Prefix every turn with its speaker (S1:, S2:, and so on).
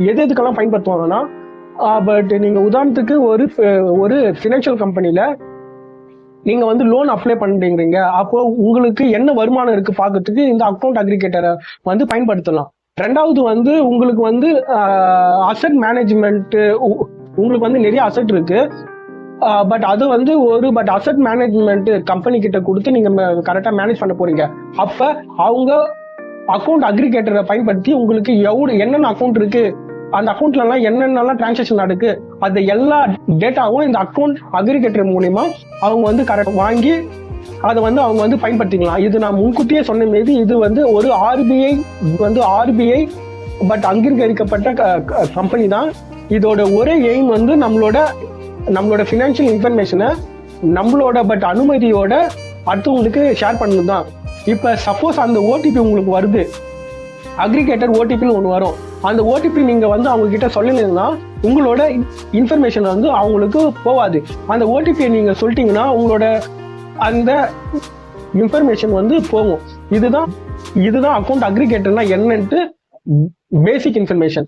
S1: எது எதுக்கெல்லாம் பயன்படுத்துவாங்கன்னா, பட் நீங்க உதாரணத்துக்கு ஒரு ஃபினான்ஷியல் கம்பெனில நீங்க வந்து லோன் அப்ளை பண்றீங்க, அப்போ உங்களுக்கு என்ன வருமானம் இருக்கு பார்க்கறதுக்கு இந்த அக்கௌண்ட் அக்ரிகேட்டரை வந்து பயன்படுத்தலாம். ரெண்டாவது வந்து உங்களுக்கு வந்து அசெட் மேனேஜ்மெண்ட், உங்களுக்கு வந்து நிறைய அசெட் இருக்கு, பட் அது வந்து பட் அசெட் மேனேஜ்மெண்ட் கம்பெனி கிட்ட கொடுத்து நீங்க கரெக்டா மேனேஜ் பண்ண போறீங்க. அப்ப அவங்க அக்கௌண்ட் அக்ரிகேட்டரை பயன்படுத்தி உங்களுக்கு என்னென்ன அக்கௌண்ட் இருக்கு, அந்த அக்கௌண்ட்ல எல்லாம் என்னென்னலாம் டிரான்சாக்ஷன் நடக்கு, அந்த எல்லா டேட்டாவும் இந்த அக்கௌண்ட் அக்ரிகேட்டர் மூலியமா அவங்க வந்து கரெக்ட் வாங்கி அதை வந்து அவங்க வந்து பயன்படுத்திக்கலாம். இது நான் முன்கூட்டியே சொன்ன மீது இது வந்து ஒரு ஆர்பிஐ பட் அங்கீகரிக்கப்பட்ட கம்பெனி தான். இதோட ஒரே எய்ம் வந்து நம்மளோட ஃபினான்ஷியல் இன்ஃபர்மேஷனை நம்மளோட பட் அனுமதியோட அடுத்தவங்களுக்கு ஷேர் பண்ணது தான். இப்போ சப்போஸ் அந்த ஓடிபி உங்களுக்கு வருது, அக்ரிகேட்டர் ஓடிபின்னு ஒன்று வரும், அந்த ஓடிபி நீங்க வந்து அவங்க கிட்ட சொல்லலைன்னா உங்களோட இன்ஃபர்மேஷன் வந்து அவங்களுக்கு போவாது. அந்த ஓடிபியை நீங்க சொல்லிட்டீங்கன்னா உங்களோட அந்த இன்ஃபர்மேஷன் வந்து போகும். இதுதான் அக்கௌண்ட் அக்ரிகேட்டர்னா என்னன்ட்டு பேசிக் இன்ஃபர்மேஷன்.